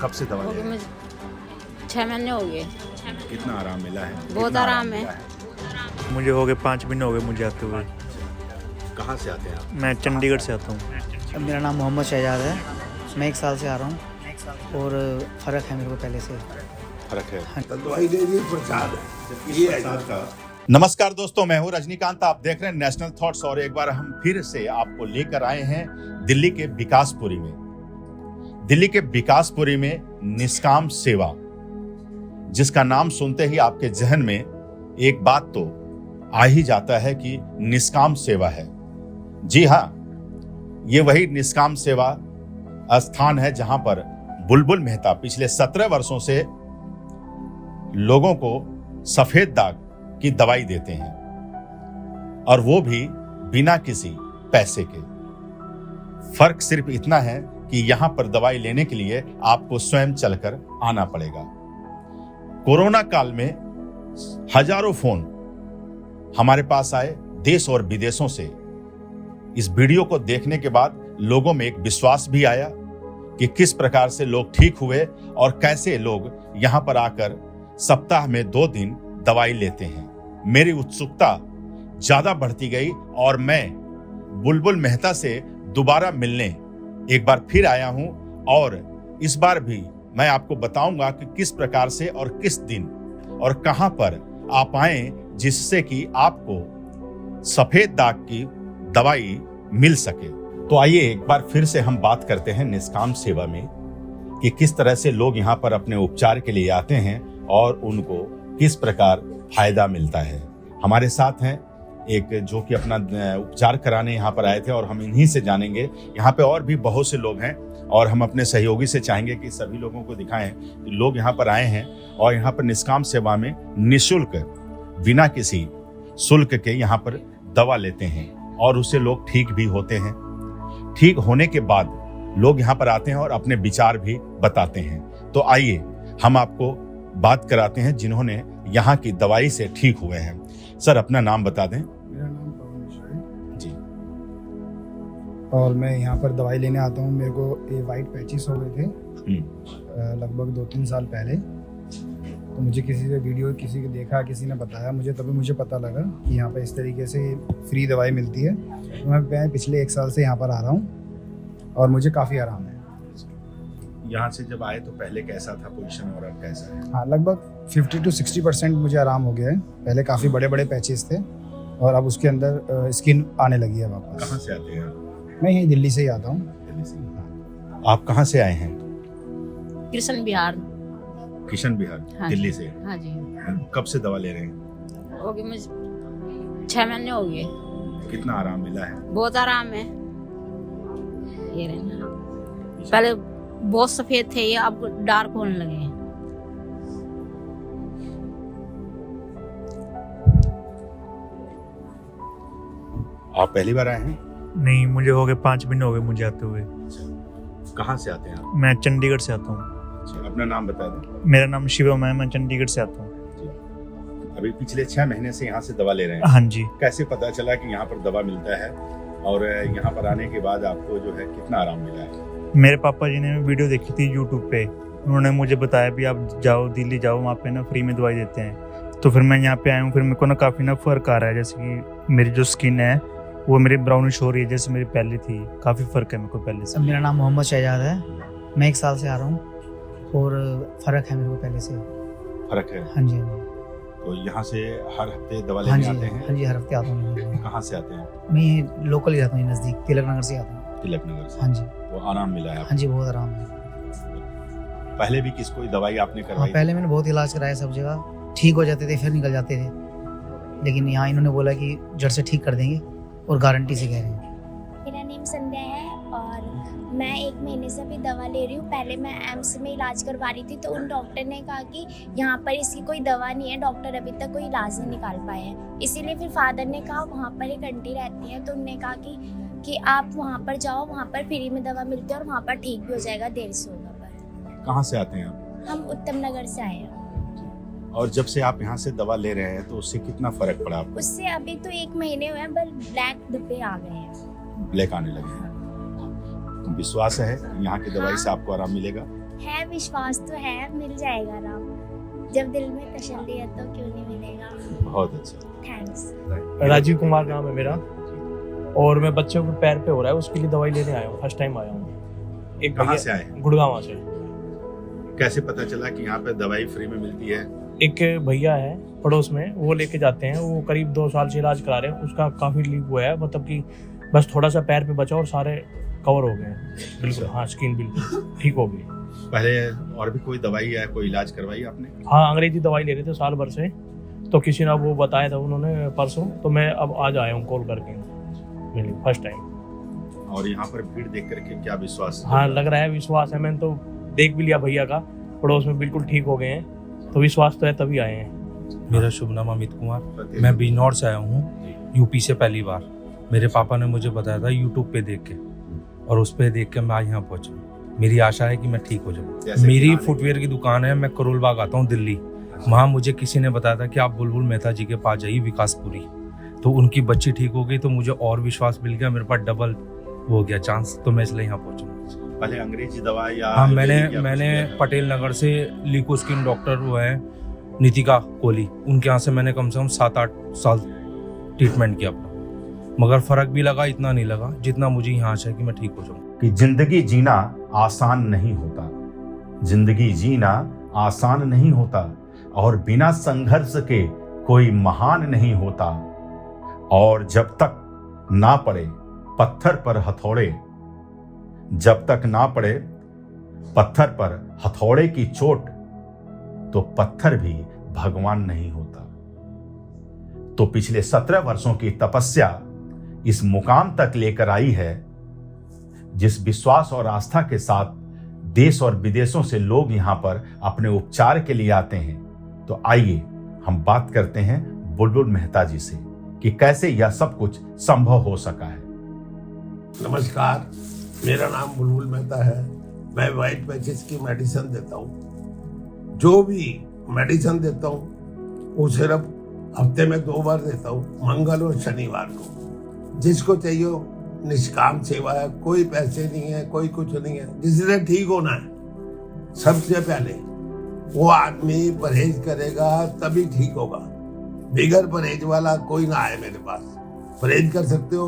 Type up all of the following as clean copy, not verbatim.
कब से दवा हो ले गए रहे मुझे 6 महीने हो गए। हैं? कितना आराम मिला है? बहुत कितना आराम मिला है। मुझे हो गए 5 महीने हो गए मुझे आते हुए। कहाँ से आते हैं आप? मैं चंडीगढ़ से आता हूँ। मेरा नाम मोहम्मद शहजाद है। मैं 1 साल से आ रहा हूँ और फ़र्क है मेरे को पहले से। फर्क है। हाँ। दवाई दे दी प्रसाद है। नमस्कार दोस्तों, मैं हूं रजनीकांत। आप देख रहे हैं नेशनल थॉट्स और एक बार हम फिर से आपको लेकर आए हैं दिल्ली के विकासपुरी में। दिल्ली के विकासपुरी में निष्काम सेवा, जिसका नाम सुनते ही आपके जहन में एक बात तो आ ही जाता है कि निष्काम सेवा है। जी हाँ, ये वही निष्काम सेवा स्थान है जहां पर बुलबुल मेहता पिछले 17 वर्षों से लोगों को सफेद दाग की दवाई देते हैं, और वो भी बिना किसी पैसे के। फर्क सिर्फ इतना है कि यहां पर दवाई लेने के लिए आपको स्वयं चलकर आना पड़ेगा। कोरोना काल में हजारों फोन हमारे पास आए देश और विदेशों से। इस वीडियो को देखने के बाद लोगों में एक विश्वास भी आया कि किस प्रकार से लोग ठीक हुए और कैसे लोग यहां पर आकर सप्ताह में 2 दिन दवाई लेते हैं। मेरी उत्सुकता ज्यादा बढ़ती गई और मैं बुलबुल मेहता से दोबारा मिलने एक बार फिर आया हूं, और इस बार भी मैं आपको बताऊंगा कि किस प्रकार से और किस दिन और कहां पर आप आए जिससे कि आपको सफेद दाग की दवाई मिल सके। तो आइए एक बार फिर से हम बात करते हैं निष्काम सेवा में कि किस तरह से लोग यहां पर अपने उपचार के लिए आते हैं और उनको किस प्रकार फायदा मिलता है। हमारे साथ हैं एक जो कि अपना उपचार कराने यहाँ पर आए थे, और हम इन्हीं से जानेंगे। यहाँ पे और भी बहुत से लोग हैं और हम अपने सहयोगी से चाहेंगे कि सभी लोगों को दिखाएं कि लोग यहाँ पर आए हैं और यहाँ पर निष्काम सेवा में निःशुल्क, बिना किसी शुल्क के यहाँ पर दवा लेते हैं और उससे लोग ठीक भी होते हैं। ठीक होने के बाद लोग यहाँ पर आते हैं और अपने विचार भी बताते हैं। तो आइए हम आपको बात कराते हैं जिन्होंने यहाँ की दवाई से ठीक हुए हैं। सर, अपना नाम बता दें। मेरा नाम पवन मिश्रा है जी। और मैं यहाँ पर दवाई लेने आता हूँ। मेरे को ये वाइट पैचेस हो गए थे लगभग 2-3 साल पहले। तो मुझे किसी से वीडियो किसी को देखा, किसी ने बताया मुझे, तभी मुझे पता लगा कि यहाँ पर इस तरीके से फ्री दवाई मिलती है। तो मैं पिछले 1 साल से यहाँ पर आ रहा हूँ और मुझे काफ़ी आराम है। यहाँ से जब आए तो पहले कैसा था पोजीशन और अब कैसा है? हाँ, लगभग 50 to 60% मुझे आराम हो गया है। पहले काफ़ी बड़े बड़े पैचेस थे और अब उसके अंदर स्किन आने लगी है वापस। कहाँ से आते हैं आप? मैं यहीं दिल्ली से ही आता हूँ। दिल्ली से। आप कहाँ से आए हैं? कृष्ण बिहार। किशन बिहार। हाँ दिल्ली जी। से। हाँ जी। कब से दवा ले रहे हैं? हो गए मुझे 6 महीने हो गए। कितना आराम मिला है? बहुत आराम है। ये रहना पहले बहुत सफेद थे, ये अब डार्क होने लगे हैं। आप पहली बार आए हैं? नहीं, मुझे हो गए 5 महीने हो गए मुझे आते हुए। कहाँ से आते हैं आप? मैं चंडीगढ़ से आता हूँ। अच्छा, अपना नाम बता दें। मेरा नाम शिवम है, मैं चंडीगढ़ से आता हूँ। अभी पिछले 6 महीने से यहाँ से दवा ले रहे हैं। हाँ जी। कैसे पता चला कि यहाँ पर दवा मिलता है, और यहाँ पर आने के बाद आपको जो है कितना आराम मिला है? मेरे पापा जी ने वीडियो देखी थी यूट्यूब पे, उन्होंने मुझे बताया भी आप जाओ दिल्ली जाओ, वहाँ पे ना फ्री में दवाई देते हैं। तो फिर मैं यहाँ पे आया हूँ। फिर मेरे को ना काफ़ी ना फ़र्क आ रहा है, जैसे कि मेरी जो स्किन है वो मेरी ब्राउनिश हो रही है जैसे मेरी पहले थी। काफ़ी फ़र्क है मेरे को पहले से। मेरा नाम मोहम्मद शहजाद है। मैं 1 साल से आ रहा हूँ और फ़र्क है मेरे को पहले से। फर्क है। हाँ जी, हाँ जी। तो यहाँ से हर हफ्ते दवा हाँ लेने जी, आते हैं? हाँ जी, हर हफ्ते आता हूँ। कहाँ से आते हैं? मैं ये लोकल ही रहता हूँ, नज़दीक तिलक नगर से आता हूँ। तिलक नगर से। हाँ जी, तो आराम मिला है हाँ जी, बहुत आराम है। आपको? पहले भी किस कोई दवाई आपने हाँ, करवाई? पहले मैंने बहुत इलाज कराया सब जगह, ठीक हो जाते थे फिर निकल जाते थे। लेकिन यहाँ इन्होंने बोला कि जड़ से ठीक कर देंगे और गारंटी से कह रहे हैं। मेरा नेम संध्या है और मैं 1 महीने से अभी दवा ले रही हूँ। पहले मैं एम्स में इलाज करवा रही थी, तो उन डॉक्टर ने कहा कि यहाँ पर इसकी कोई दवा नहीं है, डॉक्टर अभी तक कोई इलाज नहीं निकाल पाए हैं। इसीलिए फिर फादर ने कहा वहाँ पर एक आंटी रहती है, तो उन्होंने कहा कि आप वहाँ पर जाओ, वहाँ पर फ्री में दवा मिलती है और वहाँ पर ठीक भी हो जाएगा, देर से होगा। पर कहाँ से आते हैं आप? हम उत्तम नगर से आए हैं। और जब से आप यहाँ से दवा ले रहे हैं तो उससे कितना फर्क पड़ा आपको? उससे अभी तो 1 महीने हुए हैं, बस ब्लैक धब्बे आ गए हैं। ब्लैक आने लगे हैं। तो विश्वास है यहाँ की दवाई से आपको आराम मिलेगा? है विश्वास तो है, मिल जाएगा आराम। जब दिल में तसल्ली है तो क्यों नहीं मिलेगा। बहुत अच्छा। थैंक्स। राजीव कुमार नाम है मेरा, और मैं बच्चों के पैर पे हो रहा है उसके लिए दवाई लेने आया हूँ, फर्स्ट टाइम आया हूँ। एक कहाँ से आए? गुड़गांव से। कैसे पता चला कि यहाँ पे दवाई फ्री में मिलती है? एक भैया है पड़ोस में, वो लेके जाते हैं, वो करीब 2 साल से इलाज करा रहे हैं, उसका काफी लीक हुआ है, मतलब कि बस थोड़ा सा पैर पे बचा और सारे कवर हो गए हैं बिल्कुल। हाँ, स्किन बिल्कुल ठीक हो गई। पहले और भी कोई दवाई या कोई इलाज करवाई आपने? हाँ, अंग्रेजी दवाई ले रहे थे साल भर से, तो किसी ने वो बताया था उन्होंने परसों, तो मैं अब आज आया हूँ कॉल करके, मिली फर्स्ट टाइम। और यहाँ पर भीड़ देख करके क्या विश्वास? हाँ, लग रहा है विश्वास है, मैंने तो देख भी लिया भैया का, पड़ोस में बिल्कुल ठीक हो गए हैं, तो विश्वास तो है तभी आए हैं। मेरा शुभ नाम अमित कुमार, मैं बिजनौर से आया हूँ, यूपी से पहली बार। मेरे पापा ने मुझे बताया था यूट्यूब पे देख के, और उस पे देख के मैं आज यहाँ पहुँचा। मेरी आशा है कि मैं ठीक हो जाऊँ। मेरी फुटवेयर की दुकान है, मैं करोल बाग आता हूँ दिल्ली। वहाँ मुझे किसी ने बताया था कि आप बुलबुल मेहता जी के पास जाइए, विकासपुरी, तो उनकी बच्ची ठीक हो गई, तो मुझे और विश्वास मिल गया, मेरे पास डबल हो गया चांस, तो मैं इसलिए यहाँ पहुँचा। पहले अंग्रेजी दवा या? हाँ, मैंने पटेल नगर से लिको स्किन डॉक्टर वो है नीतिका कोहली, उनके यहाँ से मैंने कम से कम 7-8 साल ट्रीटमेंट किया अपना, मगर फर्क भी लगा, इतना नहीं लगा जितना मुझे यहाँ से कि मैं ठीक हो जाऊँ। कि जिंदगी जीना आसान नहीं होता, जिंदगी जीना आसान नहीं होता, और बिना संघर्ष के कोई महान नहीं होता। और जब तक ना पड़े पत्थर पर हथौड़े, जब तक ना पड़े पत्थर पर हथौड़े की चोट, तो पत्थर भी भगवान नहीं होता। तो पिछले 17 वर्षों की तपस्या इस मुकाम तक लेकर आई है। जिस विश्वास और आस्था के साथ देश और विदेशों से लोग यहां पर अपने उपचार के लिए आते हैं, तो आइए हम बात करते हैं बुलबुल मेहता जी से कि कैसे यह सब कुछ संभव हो सका है। नमस्कार, मेरा नाम बुलबुल मेहता है। मैं वाइट पैचेस की मेडिसिन देता हूँ। जो भी मेडिसिन देता हूँ वो सिर्फ हफ्ते में 2 बार देता हूँ, मंगल और शनिवार को। जिसको चाहिए निष्काम सेवा है, कोई पैसे नहीं है, कोई कुछ नहीं है। जिसने ठीक होना है, सबसे पहले वो आदमी परहेज करेगा तभी ठीक होगा। बिगर परहेज वाला कोई ना आए मेरे पास। परहेज कर सकते हो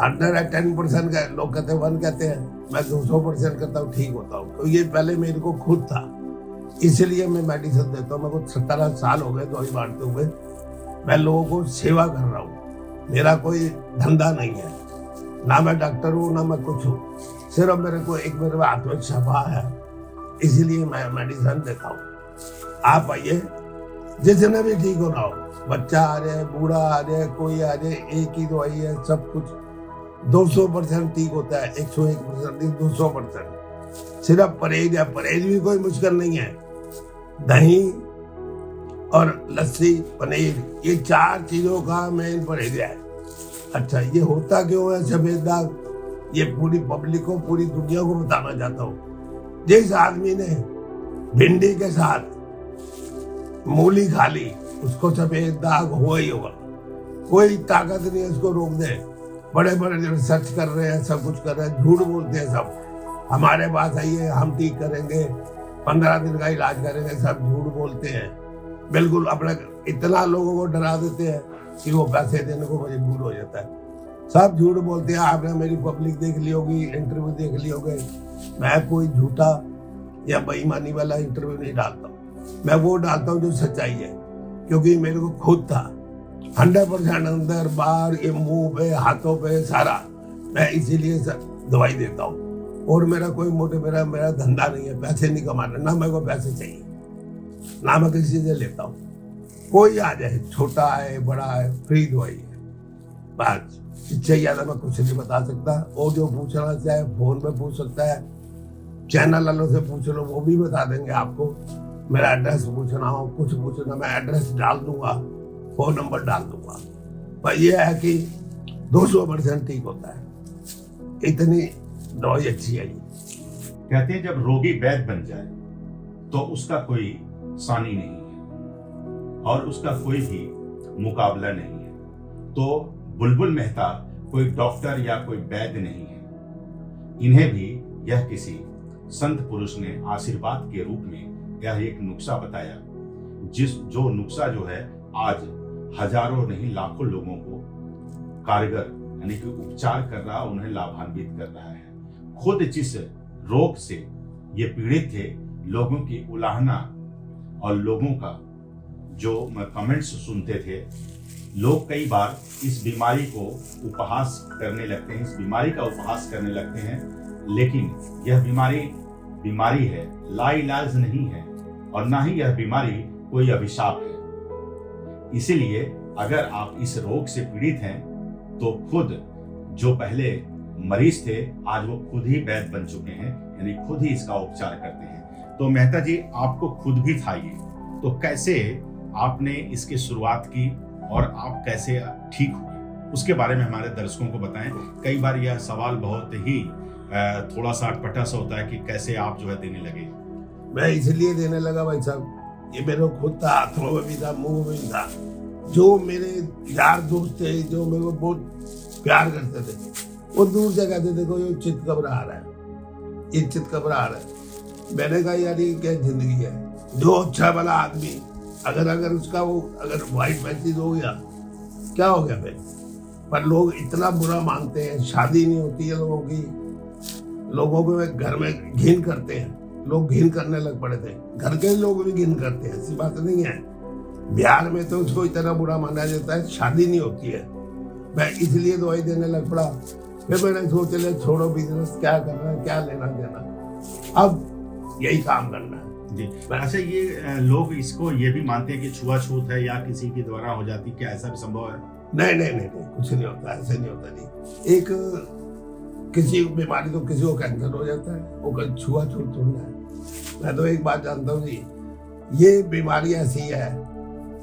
110% का, लोग कहते हैं 1 कहते हैं, मैं 200% करता हूँ, ठीक होता हूँ। तो ये पहले मेरे को खुद था, इसलिए मैं मेडिसिन देता हूँ। मेरे को 17 साल हो गए दवाई बांटते हुए। मैं लोगों को सेवा कर रहा हूँ, मेरा कोई धंधा नहीं है, ना मैं डॉक्टर हूँ ना मैं कुछ हूँ। सिर्फ मेरे को मेरे हाथ में शफा है, इसीलिए मैं मेडिसिन देता हूँ। आप आइए, जिसने भी ठीक होना हो, बच्चा आ रहा है, बूढ़ा आ रहा है, कोई आ रहा है, एक ही दवाई है, सब कुछ 200% ठीक होता है। 101% नहीं, 200%। सिर्फ परहेज है, परहेज भी कोई मुश्किल नहीं है। दही और लस्सी, पनीर, ये 4 चीजों का मेन परहेज है। अच्छा, ये होता क्यों है सफेद दाग, ये पूरी पब्लिक को, पूरी दुनिया को बताना चाहता हूँ। जिस आदमी ने भिंडी के साथ मूली खा ली, उसको सफेद दाग हुआ ही होगा। कोई ताकत नहीं है उसको रोक दे। बड़े बड़े रिसर्च कर रहे हैं, सब कुछ कर रहे हैं, झूठ बोलते हैं सब। हमारे पास आइए, हम ठीक करेंगे, 15 दिन का इलाज करेंगे, सब झूठ बोलते हैं। बिल्कुल अपना इतना लोगों को डरा देते हैं कि वो पैसे देने को मजबूर हो जाता है। सब झूठ बोलते हैं। आपने मेरी पब्लिक देख ली होगी, इंटरव्यू देख ली होगी। मैं कोई झूठा या बेईमानी वाला इंटरव्यू नहीं डालता हूँ। मैं वो डालता हूँ जो सच्चाई है, क्योंकि मेरे को खुद था 100% अंदर बाहर, ये मुंह पे, हाथों पे, सारा। मैं इसीलिए दवाई देता हूँ। और मेरा कोई मोटिव, मेरा धंधा नहीं है, पैसे नहीं कमाना, ना मेरे को पैसे चाहिए, ना मैं किसी से लेता हूँ। कोई आ जाए, छोटा है बड़ा है, फ्री दवाई है बस। इससे ज्यादा मैं कुछ नहीं बता सकता। और जो पूछना चाहे फोन पे पूछ सकता है, चैनल वालों से पूछ लो, वो भी बता देंगे आपको। मेरा एड्रेस पूछना हो, कुछ पूछना, मैं एड्रेस डाल दूंगा, फोन नंबर डाल दूंगा। पर यह है कि 200% ठीक होता है। इतनी दवाई अच्छी है। कहते हैं जब रोगी वैद्य बन जाए तो उसका कोई सानी नहीं है और उसका कोई भी मुकाबला नहीं है। तो बुलबुल मेहता कोई डॉक्टर या कोई वैद्य नहीं है। इन्हें भी यह किसी संत पुरुष ने आशीर्वाद के रूप में यह एक नुस्खा बताया, जो नुस्खा जो है आज हजारों नहीं लाखों लोगों को कारगर यानी कि उपचार कर रहा, उन्हें लाभान्वित कर रहा है। खुद जिस रोग से ये पीड़ित थे, लोगों की उलाहना और लोगों का जो कमेंट्स सुनते थे, लोग कई बार इस बीमारी को उपहास करने लगते हैं, इस बीमारी का उपहास करने लगते हैं, लेकिन यह बीमारी है, लाइलाज नहीं है, और ना ही यह बीमारी कोई अभिशाप है। इसीलिए अगर आप इस रोग से पीड़ित हैं तो खुद जो पहले मरीज थे, आज वो खुद ही वैद्य बन चुके हैं, यानी खुद ही इसका उपचार करते हैं। तो मेहता जी, आपको खुद भी था ये, तो कैसे आपने इसकी शुरुआत की और आप कैसे ठीक हुए, उसके बारे में हमारे दर्शकों को बताएं। कई बार यह सवाल बहुत ही थोड़ा सा अटपटा सा होता है कि कैसे आप जो है देने लगे। मैं इसलिए देने लगा भाई साहब, ये मेरे खुद था, हाथों में भी था, मुंह में भी था। जो मेरे यार दोस्त थे, जो मेरे को बहुत प्यार करते थे, वो दूर से कहते, देखो ये चित घबरा रहा है, ये चित घबरा रहा है। मैंने कहा यार ये क्या जिंदगी है, जो अच्छा भला आदमी अगर उसका वो अगर व्हाइट पैचेस हो गया, क्या हो गया फिर। पर लोग इतना बुरा मानते हैं, शादी नहीं होती है लोगों की, लोगों को घर में घिन करते हैं, लोग घिन करने लग पड़े थे, घर के लोग भी घिन करते हैं, ऐसी बात नहीं है। बिहार में तो उसको इतना बुरा माना जाता है, शादी नहीं होती है। मैं इसलिए दवाई देने लग पड़ा। फिर मैंने सोच लिया छोड़ो बिजनेस, क्या करना है, क्या लेना देना, अब यही काम करना है जी। अच्छा, ये लोग इसको ये भी मानते हैं कि छुआछूत है या किसी के द्वारा हो जाती, क्या ऐसा भी संभव है? नहीं, कुछ नहीं होता, ऐसे नहीं होता जी। एक किसी बीमारी तो किसी को कैंसर हो जाता है, वो छुआछूत थोड़ा है। मैं तो एक बात जानता हूँ जी, ये बीमारी ऐसी है,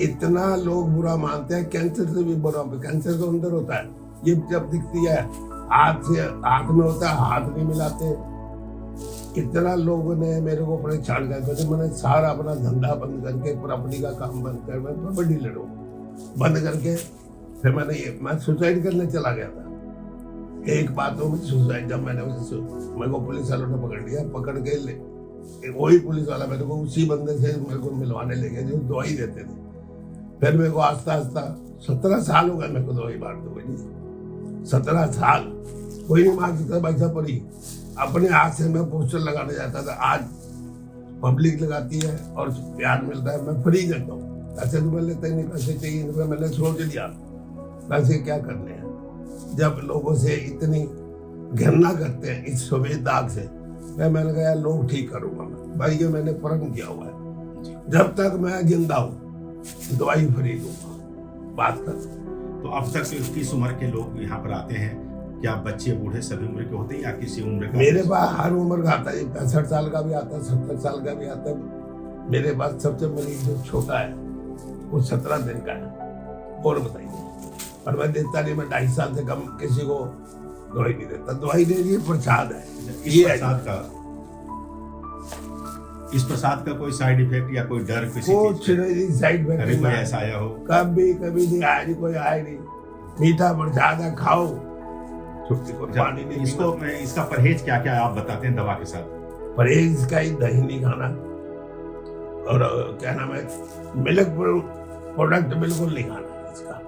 इतना लोग बुरा मानते हैं, कैंसर से भी बुरा। कैंसर तो अंदर होता है, ये जब दिखती है हाथ में होता है, हाथ नहीं मिलाते। इतना लोगों ने मेरे को परेशान कर, मैंने सारा अपना धंधा बंद करके, प्रॉपर्टी का काम बंद कर, मैं प्रॉपर्टी डीलर हूँ, बंद करके फिर मैं सुसाइड करने चला गया था। एक बात हो, सुसाइड, जब मेरे को पुलिस वालों ने पकड़ लिया, पकड़ के वही पुलिस वाला मेरे को उसी बंदे से मेरे को मिलवाने ले गए जो दवाई देते थे। फिर मेरे को आस्ता 17 साल हो गए मेरे को दवाई मारते हुए। 17 साल कोई नहीं मार सकता भाई साहब। पड़ी अपने हाथ से मैं पोस्टर लगाने जाता था, आज पब्लिक लगाती है और प्यार मिलता है, मैं फ्री करता हूँ। पैसे तो मैं लेते नहीं, पैसे चाहिए तो मैंने सोच लिया पैसे क्या करने हैं। जब लोगों से इतनी घृणा करते हैं इस सफेद दाग से, मैंने कहा लोग ठीक करूंगा मैं, भाई ये मैंने प्रण किया हुआ है, जब तक मैं जिंदा हूँ दवाई फ्री दूंगा। बात कर तो अब तक किस उम्र के लोग यहाँ पर आते हैं? क्या बच्चे बूढ़े सभी उम्र के होते हैं या किसी उम्र का? मेरे पास हर उम्र का आता है, 65 साल का भी आता है, 70 साल का भी आता है। मेरे पास सबसे मरीज जो छोटा है वो 17 दिन का है। और बताइए, और मैं देता नहीं, मैं 2.5 साल से कम किसी को दवाई नहीं देता। दवाई दे रही प्रसाद है। इस प्रसाद का कोई साइड इफेक्ट या कोई डर किसी कुछ नहीं, साइड इफेक्ट कभी कोई ऐसा आया हो? कभी नहीं आया, नहीं कोई आया नहीं। मीठा प्रसाद है, खाओ, पानी नहीं। इसका परहेज क्या क्या आप बताते हैं दवा के साथ? परहेज का ही दही नहीं खाना, और क्या नाम है, मिल्क प्रोडक्ट बिल्कुल नहीं खाना इसका,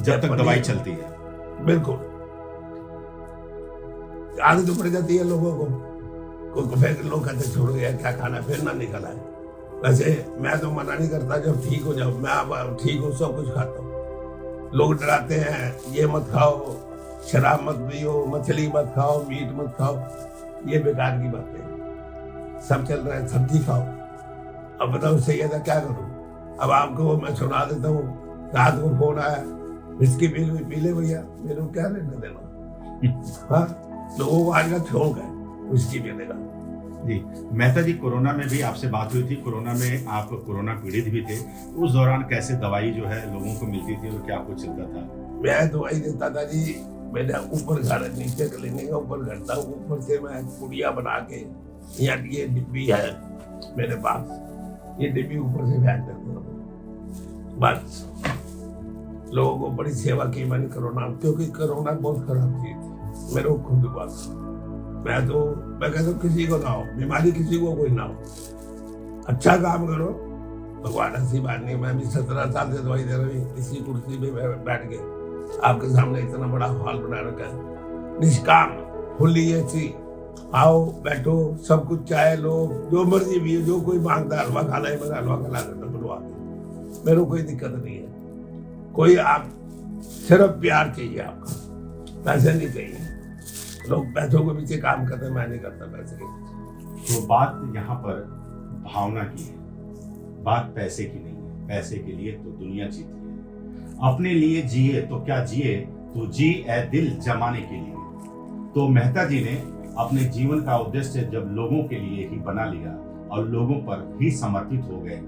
जब तक दवाई चलती है। बिल्कुल आदत पड़ जाती है लोगों को, फिर लोग कहते छोड़ गया क्या खाना, फिर ना निकला है। वैसे मैं तो मना नहीं करता, जब ठीक हो जाओ, मैं अब ठीक हूँ, सब कुछ खाता हूँ। लोग डराते हैं, ये मत खाओ, शराब मत पियो, मछली मत खाओ, मीट मत खाओ, ये बेकार की बात है। सब चल रहा है, सब्जी खाओ। अब बताओ उससे क्या करूँ? अब आपको मैं सुना देता हूँ, रात को फोन आया, इसकी पी ले भैया, मेरे को क्या लेना देना। हाँ, लोगों को आज का शौक है उसकी पीने का। जी मेहता जी, कोरोना में भी आपसे बात हुई थी, कोरोना में आप कोरोना पीड़ित भी थे, उस दौरान कैसे दवाई जो है लोगों को मिलती थी और क्या कुछ चलता था? मैं दवाई देता था जी, मैंने ऊपर घर, नीचे क्लिनिक का ऊपर घर था, ऊपर से मैं पुड़िया बना के, यहाँ ये डिब्बी है मेरे पास, ये डिब्बी ऊपर से फेंक देता था। बस लोगों को बड़ी सेवा की मैंने कोरोना, क्योंकि कोरोना बहुत खराब चीज थी मेरे को खुद हुआ। मैं कहता हूँ किसी को ना हो, बीमारी किसी को कोई ना हो, अच्छा काम करो, भगवान ऐसी बात नहीं। मैं भी 17 साल से दवाई दे रहा हूँ, इसी कुर्सी पे बैठ के आपके सामने इतना बड़ा हॉल बना रखा है, निष्काम खुली ऐसी, आओ बैठो, सब कुछ चाहे लो, जो मर्जी भी है, जो कोई मांगता है हलवा खाना है, मैं हलवा खिला देता बुलवा के, मेरे को कोई दिक्कत नहीं है। कोई आप सिर्फ प्यार चाहिए, आपका पैसे नहीं चाहिए। लोग पैसों के पीछे काम करते हैं, मैं नहीं करता पैसे के पीछे। तो बात यहाँ पर भावना की है, बात पैसे की नहीं है। पैसे के लिए तो दुनिया जीती है, अपने लिए जिए तो क्या जिए, तो जी ए दिल जमाने के लिए। तो मेहता जी ने अपने जीवन का उद्देश्य जब लोगों के लिए ही बना लिया और लोगों पर ही समर्पित हो गए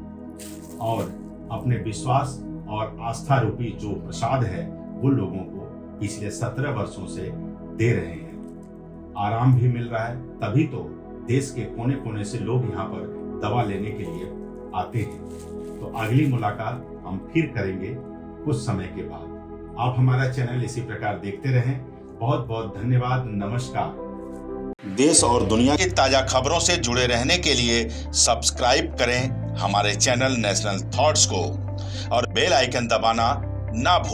और अपने विश्वास और आस्था रूपी जो प्रसाद है वो लोगों को पिछले 17 वर्षों से दे रहे हैं। आराम भी मिल रहा है, तभी तो देश के कोने कोने से लोग यहाँ पर दवा लेने के लिए आते हैं। तो अगली मुलाकात हम फिर करेंगे कुछ समय के बाद। आप हमारा चैनल इसी प्रकार देखते रहें। बहुत बहुत धन्यवाद, नमस्कार। देश और दुनिया की ताजा खबरों से जुड़े रहने के लिए सब्सक्राइब करें हमारे चैनल नेशनल थॉट्स को और बेल आइकन दबाना ना भूलें।